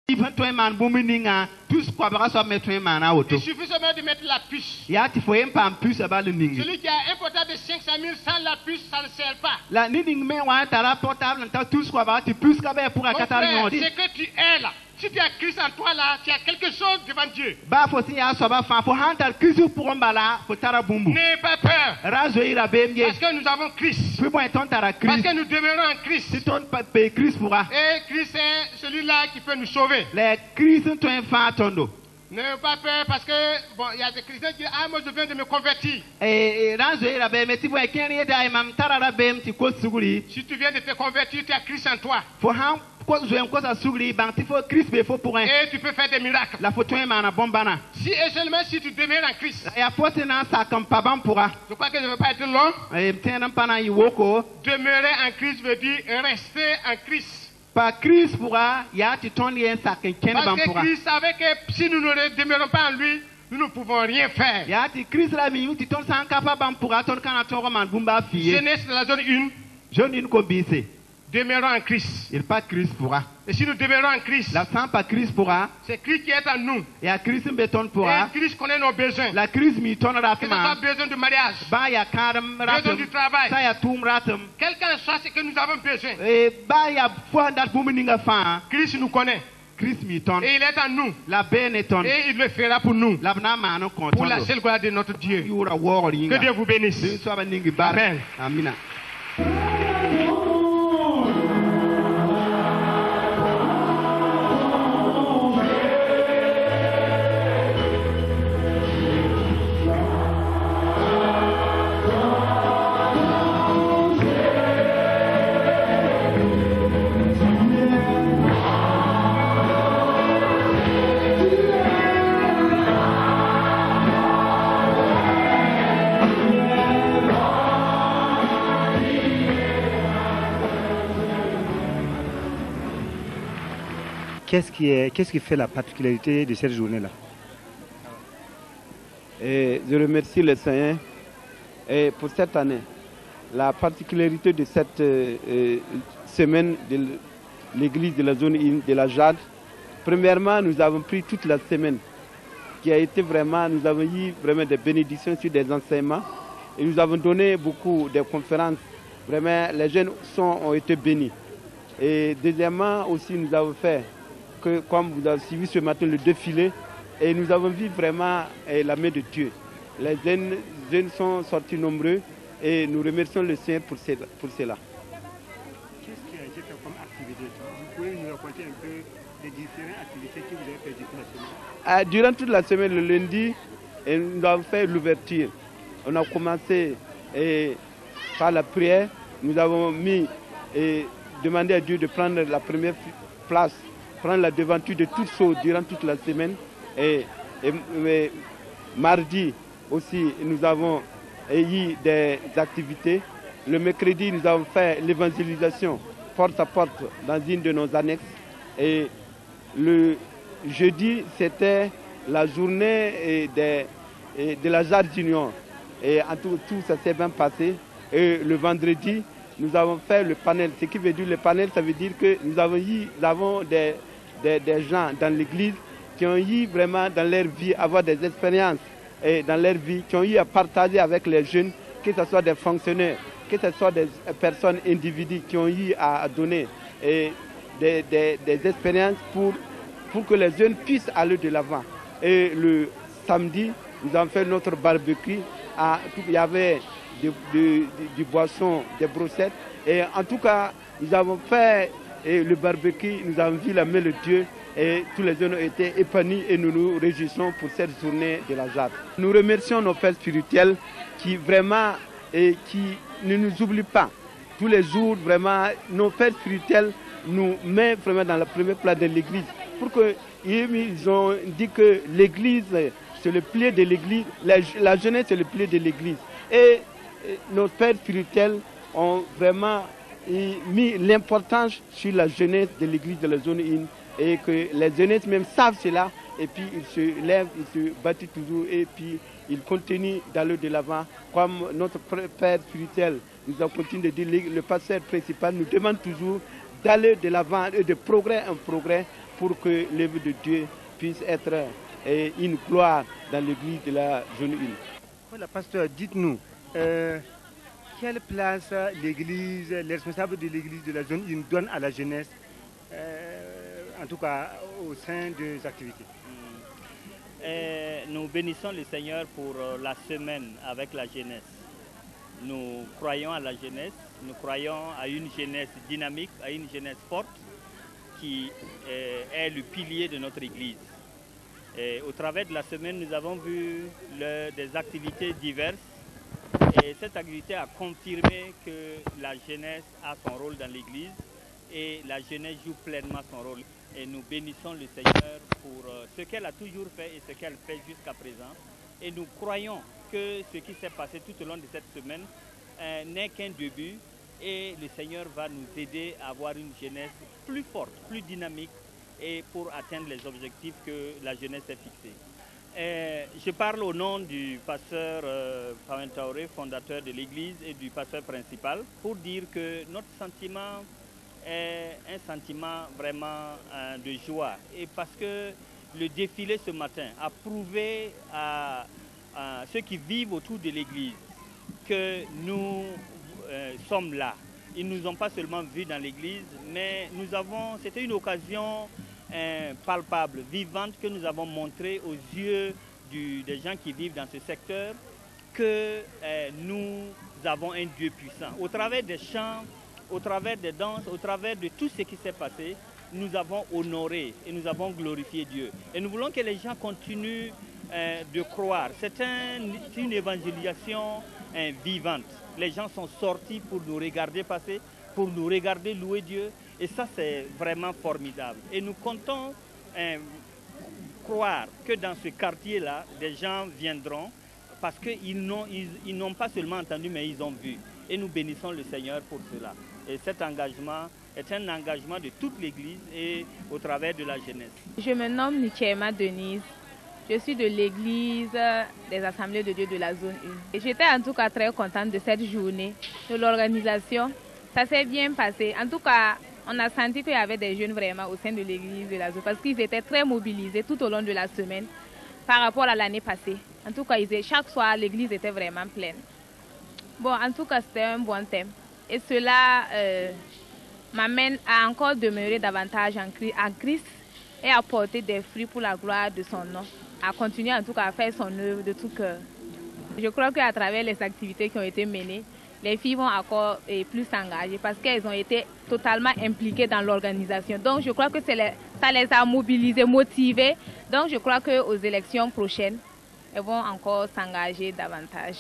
Il suffit seulement de mettre la puce. Celui qui a un portable de 500 000 sans la puce, ça ne sert pas. Mon frère, c'est que tu es là. Si tu as Christ en toi là, tu as quelque chose devant Dieu. N'aie pas peur. Parce que nous avons Christ. Parce que nous demeurons en Christ. Et Christ est celui-là qui peut nous sauver. N'aie pas peur parce que bon, il y a des chrétiens qui disent ah moi je viens de me convertir. Si tu viens de te convertir, tu as Christ en toi. Et tu peux faire des miracles. Si et seulement si tu demeures en Christ. Je crois que je ne veux pas être long. Demeurer en Christ veut dire rester en Christ. Parce que Christ savait que si nous ne demeurons pas en lui, nous ne pouvons rien faire. Genèse de la zone 1. Demeurons en Christ. Et si nous demeurons en Christ, c'est Christ qui est en nous. Et Christ connaît nos besoins. Que ce soit besoin de mariage, besoin du travail, quel qu'en soit ce que nous avons besoin. Christ nous connaît. Et il est en nous. Et il le fera pour nous. Pour la seule gloire de notre Dieu. Que Dieu vous bénisse. Amen. Qu'est-ce qui fait la particularité de cette journée-là? Je remercie le Seigneur pour cette année. La particularité de cette semaine de l'église de la zone de la Jade, premièrement, nous avons pris toute la semaine qui a été vraiment, nous avons eu vraiment des bénédictions sur des enseignements et nous avons donné beaucoup de conférences. Vraiment, les jeunes ont été bénis. Et deuxièmement, aussi, nous avons fait que, comme vous avez suivi ce matin, le défilé, et nous avons vu vraiment la main de Dieu. Les jeunes sont sortis nombreux et nous remercions le Seigneur pour cela. Qu'est-ce qui a été fait comme activité? Vous pouvez nous raconter un peu les différentes activités que vous avez faites durant la semaine? Durant toute la semaine, le lundi, nous avons fait l'ouverture. On a commencé par la prière. Nous avons demandé à Dieu de prendre la première place, prendre la devanture de toutes choses durant toute la semaine. Et mardi aussi, nous avons eu des activités. Le mercredi, nous avons fait l'évangélisation porte à porte dans une de nos annexes. Et le jeudi, c'était la journée de la Jade Junior. Et en tout ça s'est bien passé. Et le vendredi, nous avons fait le panel. Ce qui veut dire le panel, ça veut dire que nous avons des gens dans l'église qui ont eu vraiment dans leur vie, avoir des expériences dans leur vie, qui ont eu à partager avec les jeunes, que ce soit des fonctionnaires, que ce soit des personnes individuelles qui ont eu à donner des expériences pour que les jeunes puissent aller de l'avant. Et le samedi, nous avons fait notre barbecue. Il y avait du boisson, des brochettes. Et en tout cas, nous avons fait le barbecue, nous avons vu la main de Dieu. Et tous les jeunes ont été épanouis et nous nous réjouissons pour cette journée de la Jade. Nous remercions nos pères spirituels qui vraiment qui ne nous oublient pas. Tous les jours, vraiment, nos pères spirituels nous mettent vraiment dans la première place de l'église. Pour que ils ont dit que l'église, c'est le pilier de l'église, la jeunesse c'est le pilier de l'église. Et nos pères spirituels ont vraiment mis l'importance sur la jeunesse de l'église de la zone 1. Et que les jeunesses même savent cela, et puis ils se lèvent, ils se battent toujours, et puis ils continuent d'aller de l'avant. Comme notre père spirituel nous a continué de dire, le pasteur principal nous demande toujours d'aller de l'avant et de progrès en progrès pour que l'œuvre de Dieu puisse être une gloire dans l'église de la zone 1. Voilà, pasteur, dites-nous, quelle place l'église, les responsables de l'église de la zone 1 donnent à la jeunesse, en tout cas au sein des activités? Nous bénissons le Seigneur pour la semaine avec la jeunesse. Nous croyons à la jeunesse, nous croyons à une jeunesse dynamique, à une jeunesse forte qui est le pilier de notre Église. Et au travers de la semaine, nous avons vu des activités diverses et cette activité a confirmé que la jeunesse a son rôle dans l'Église et la jeunesse joue pleinement son rôle. Et nous bénissons le Seigneur pour ce qu'elle a toujours fait et ce qu'elle fait jusqu'à présent. Et nous croyons que ce qui s'est passé tout au long de cette semaine n'est qu'un début et le Seigneur va nous aider à avoir une jeunesse plus forte, plus dynamique et pour atteindre les objectifs que la jeunesse s'est fixés. Je parle au nom du pasteur Pawen Taoré, fondateur de l'église, et du pasteur principal pour dire que notre sentiment est un sentiment vraiment de joie et parce que le défilé ce matin a prouvé à ceux qui vivent autour de l'église que nous sommes là. Ils ne nous ont pas seulement vus dans l'église, mais c'était une occasion palpable, vivante, que nous avons montré aux yeux des gens qui vivent dans ce secteur que nous avons un Dieu puissant. Au travers des chants, au travers des danses, au travers de tout ce qui s'est passé, nous avons honoré et nous avons glorifié Dieu. Et nous voulons que les gens continuent de croire. C'est une évangélisation vivante. Les gens sont sortis pour nous regarder passer, pour nous regarder louer Dieu. Et ça, c'est vraiment formidable. Et nous comptons croire que dans ce quartier-là, des gens viendront parce qu'ils n'ont pas seulement entendu, mais ils ont vu. Et nous bénissons le Seigneur pour cela. Et cet engagement est un engagement de toute l'Église et au travers de la jeunesse. Je me nomme Nichema Denise. Je suis de l'Église des Assemblées de Dieu de la zone 1. Et j'étais en tout cas très contente de cette journée, de l'organisation. Ça s'est bien passé. En tout cas, on a senti qu'il y avait des jeunes vraiment au sein de l'Église de la zone parce qu'ils étaient très mobilisés tout au long de la semaine par rapport à l'année passée. En tout cas, chaque soir, l'Église était vraiment pleine. Bon, en tout cas, c'était un bon thème. Et cela m'amène à encore demeurer davantage en Christ et à porter des fruits pour la gloire de son nom, à continuer en tout cas à faire son œuvre de tout cœur. Je crois qu'à travers les activités qui ont été menées, les filles vont encore plus s'engager parce qu'elles ont été totalement impliquées dans l'organisation. Donc je crois que ça les a mobilisées, motivées. Donc je crois qu'aux élections prochaines, elles vont encore s'engager davantage.